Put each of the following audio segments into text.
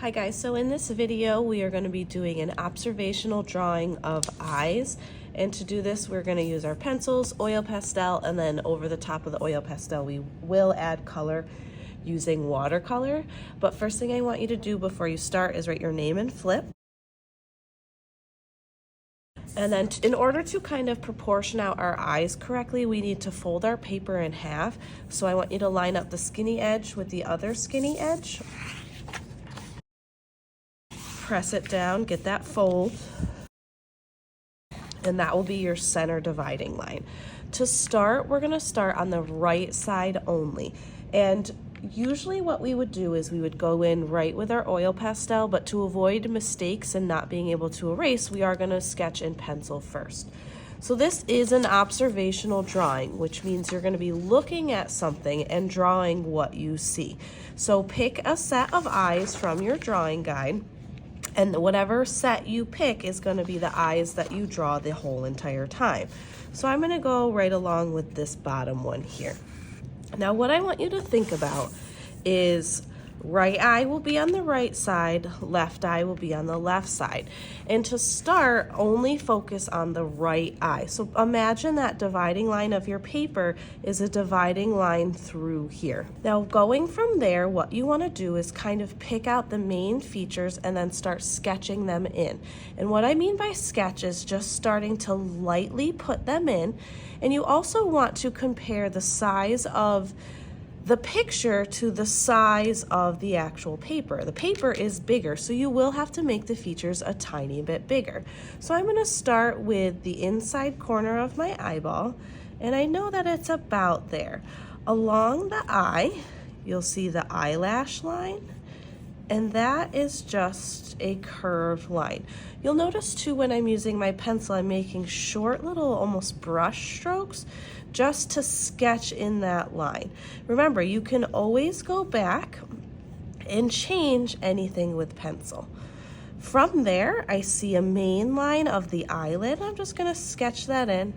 Hi guys, so in this video we are going to be doing an observational drawing of eyes, and to do this we're going to use our pencils, oil pastel, and then over the top of the oil pastel we will add color using watercolor. But first thing I want you to do before you start is write your name and flip. And then in order to kind of proportion out our eyes correctly, we need to fold our paper in half. So I want you to line up the skinny edge with the other skinny edge. Press it down, get that fold, and that will be your center dividing line. To start, we're gonna start on the right side only. And usually what we would do is we would go in right with our oil pastel, but to avoid mistakes and not being able to erase, we are gonna sketch in pencil first. So this is an observational drawing, which means you're gonna be looking at something and drawing what you see. So pick a set of eyes from your drawing guide, and whatever set you pick is going to be the eyes that you draw the whole entire time. So I'm going to go right along with this bottom one here. Now what I want you to think about is right eye will be on the right side, left eye will be on the left side. And to start, only focus on the right eye. So imagine that dividing line of your paper is a dividing line through here. Now going from there, what you want to do is kind of pick out the main features and then start sketching them in. And what I mean by sketch is just starting to lightly put them in. And you also want to compare the size of the picture to the size of the actual paper. The paper is bigger, so you will have to make the features a tiny bit bigger. So I'm going to start with the inside corner of my eyeball, and I know that it's about there. Along the eye, you'll see the eyelash line, and that is just a curved line. You'll notice too when I'm using my pencil, I'm making short little almost brush strokes just to sketch in that line. Remember, you can always go back and change anything with pencil. From there, I see a main line of the eyelid. I'm just gonna sketch that in.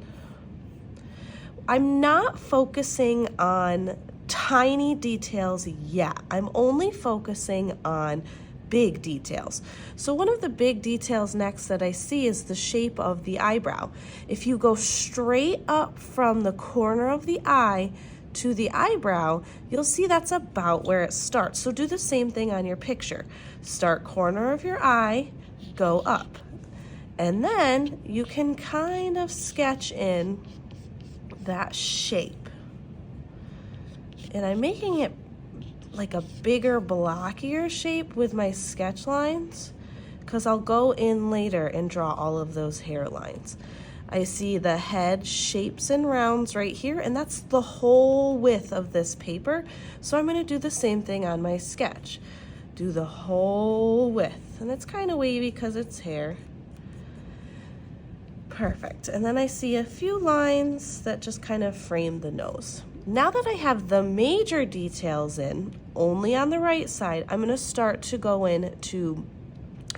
I'm not focusing on tiny details yet. I'm only focusing on big details. So one of the big details next that I see is the shape of the eyebrow. If you go straight up from the corner of the eye to the eyebrow, you'll see that's about where it starts. So do the same thing on your picture. Start corner of your eye, go up. And then you can kind of sketch in that shape. And I'm making it like a bigger, blockier shape with my sketch lines, because I'll go in later and draw all of those hairlines. I see the head shapes and rounds right here, and that's the whole width of this paper. So I'm going to do the same thing on my sketch. Do the whole width, and it's kind of wavy because it's hair. Perfect. And then I see a few lines that just kind of frame the nose. Now that I have the major details in, only on the right side, I'm going to start to go in to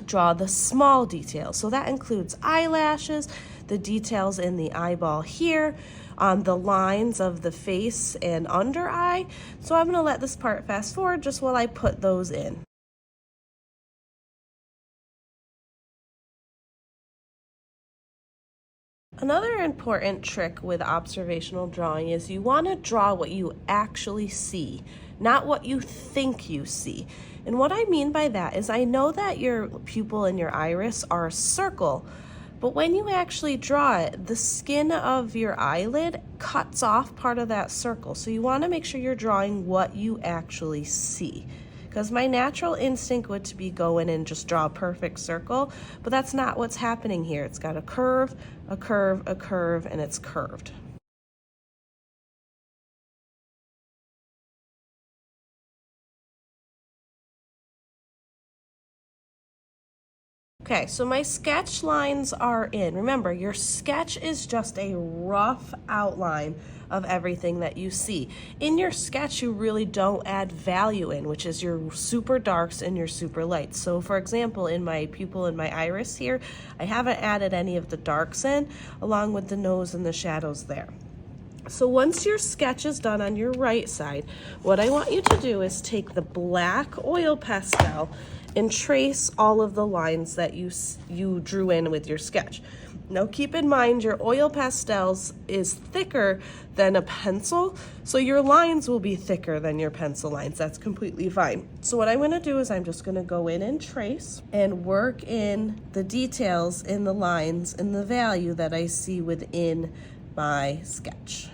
draw the small details. So that includes eyelashes, the details in the eyeball here, on the lines of the face and under eye. So I'm going to let this part fast forward just while I put those in. Another important trick with observational drawing is you want to draw what you actually see, not what you think you see. And what I mean by that is I know that your pupil and your iris are a circle, but when you actually draw it, the skin of your eyelid cuts off part of that circle. So you want to make sure you're drawing what you actually see. Because my natural instinct would to be go in and just draw a perfect circle, but that's not what's happening here. It's got a curve, a curve, a curve, and it's curved. Okay, so my sketch lines are in. Remember, your sketch is just a rough outline of everything that you see. In your sketch, you really don't add value in, which is your super darks and your super lights. So for example, in my pupil and my iris here, I haven't added any of the darks in, along with the nose and the shadows there. So once your sketch is done on your right side, what I want you to do is take the black oil pastel and trace all of the lines that you drew in with your sketch. Now keep in mind your oil pastels is thicker than a pencil, so your lines will be thicker than your pencil lines. That's completely fine. So what I'm going to do is I'm just going to go in and trace and work in the details in the lines and the value that I see within my sketch.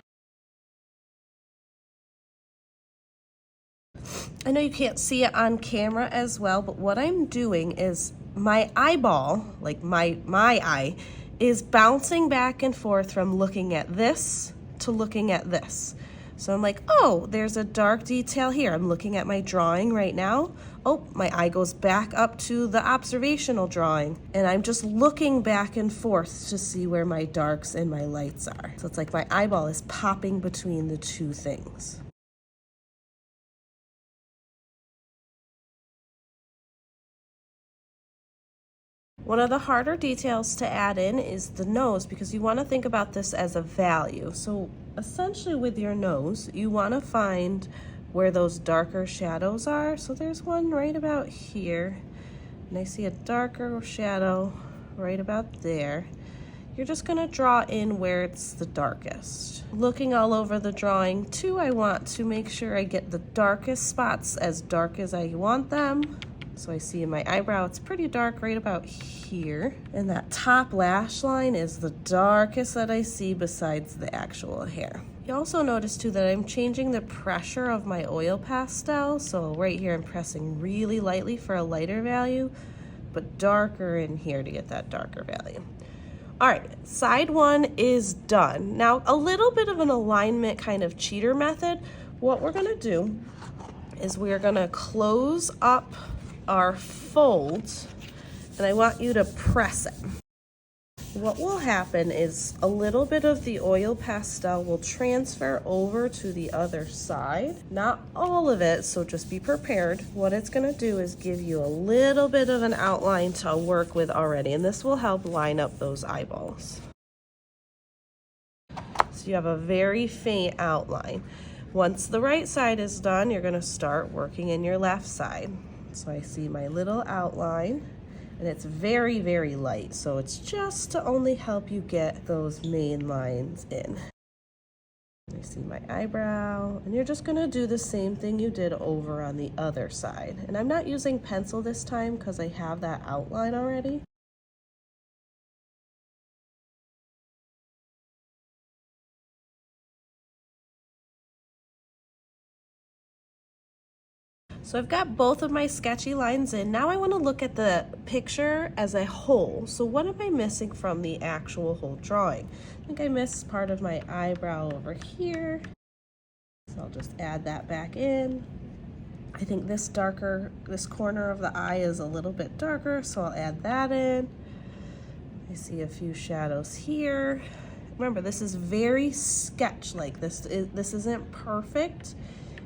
I know you can't see it on camera as well, but what I'm doing is my eyeball, like my eye, is bouncing back and forth from looking at this to looking at this. So I'm like, oh, there's a dark detail here. I'm looking at my drawing right now. Oh, my eye goes back up to the observational drawing, and I'm just looking back and forth to see where my darks and my lights are. So it's like my eyeball is popping between the two things. One of the harder details to add in is the nose, because you want to think about this as a value. So essentially with your nose, you want to find where those darker shadows are. So there's one right about here, and I see a darker shadow right about there. You're just going to draw in where it's the darkest. Looking all over the drawing too, I want to make sure I get the darkest spots as dark as I want them. So I see in my eyebrow, it's pretty dark right about here. And that top lash line is the darkest that I see besides the actual hair. You also notice too that I'm changing the pressure of my oil pastel. So right here, I'm pressing really lightly for a lighter value, but darker in here to get that darker value. All right, side one is done. Now, a little bit of an alignment kind of cheater method. What we're gonna do is we're gonna close up our folds, and I want you to press it. What will happen is a little bit of the oil pastel will transfer over to the other side. Not all of it, so just be prepared. What it's gonna do is give you a little bit of an outline to work with already, and this will help line up those eyeballs. So you have a very faint outline. Once the right side is done, you're gonna start working in your left side. So I see my little outline, and it's very, very light. So it's just to only help you get those main lines in. I see my eyebrow, and you're just gonna do the same thing you did over on the other side. And I'm not using pencil this time because I have that outline already. So I've got both of my sketchy lines in. Now I want to look at the picture as a whole. So what am I missing from the actual whole drawing? I think I missed part of my eyebrow over here. So I'll just add that back in. I think this corner of the eye is a little bit darker, so I'll add that in. I see a few shadows here. Remember, this is very sketch-like. This isn't perfect.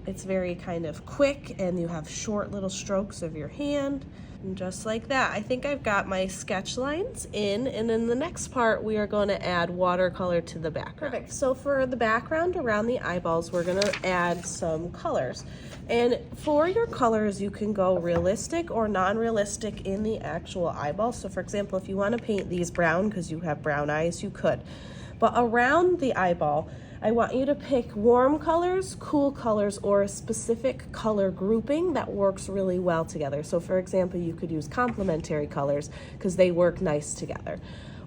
It's very kind of quick, and you have short little strokes of your hand. And just like that, I think I've got my sketch lines in, and in the next part, we are going to add watercolor to the background. Perfect. So for the background around the eyeballs, we're going to add some colors. And for your colors, you can go realistic or non-realistic in the actual eyeball. So for example, if you want to paint these brown because you have brown eyes, you could. But around the eyeball, I want you to pick warm colors, cool colors, or a specific color grouping that works really well together. So for example, you could use complementary colors because they work nice together.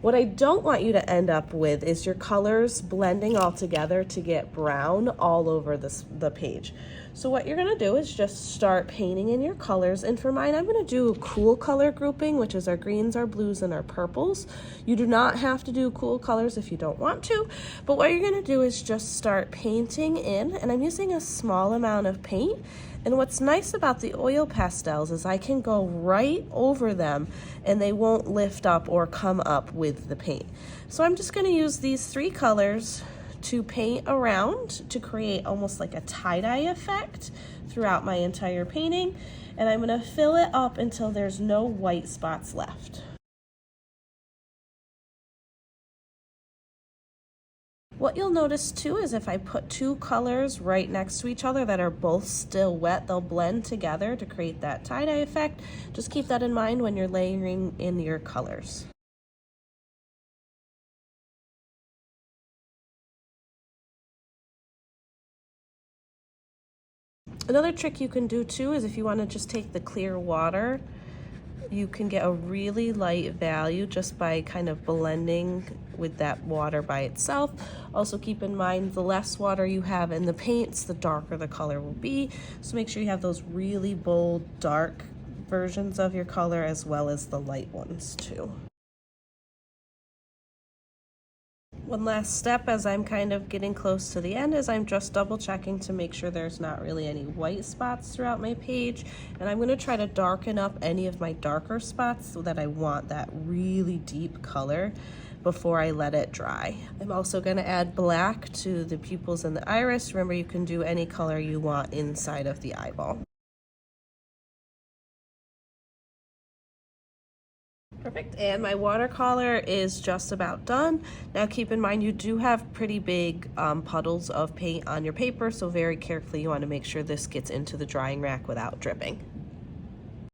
What I don't want you to end up with is your colors blending all together to get brown all over the page. So what you're gonna do is just start painting in your colors. And for mine, I'm gonna do a cool color grouping, which is our greens, our blues, and our purples. You do not have to do cool colors if you don't want to, but what you're gonna do is just start painting in, and I'm using a small amount of paint. And what's nice about the oil pastels is I can go right over them and they won't lift up or come up with the paint. So I'm just gonna use these three colors to paint around to create almost like a tie-dye effect throughout my entire painting. And I'm gonna fill it up until there's no white spots left. What you'll notice too is if I put two colors right next to each other that are both still wet, they'll blend together to create that tie-dye effect. Just keep that in mind when you're layering in your colors. Another trick you can do too is if you want to just take the clear water, you can get a really light value just by kind of blending with that water by itself. Also keep in mind the less water you have in the paints, the darker the color will be. So make sure you have those really bold, dark versions of your color as well as the light ones too. One last step as I'm kind of getting close to the end is I'm just double checking to make sure there's not really any white spots throughout my page. And I'm going to try to darken up any of my darker spots so that I want that really deep color before I let it dry. I'm also going to add black to the pupils and the iris. Remember, you can do any color you want inside of the eyeball. Perfect, and my watercolor is just about done. Now keep in mind you do have pretty big puddles of paint on your paper, so very carefully you want to make sure this gets into the drying rack without dripping.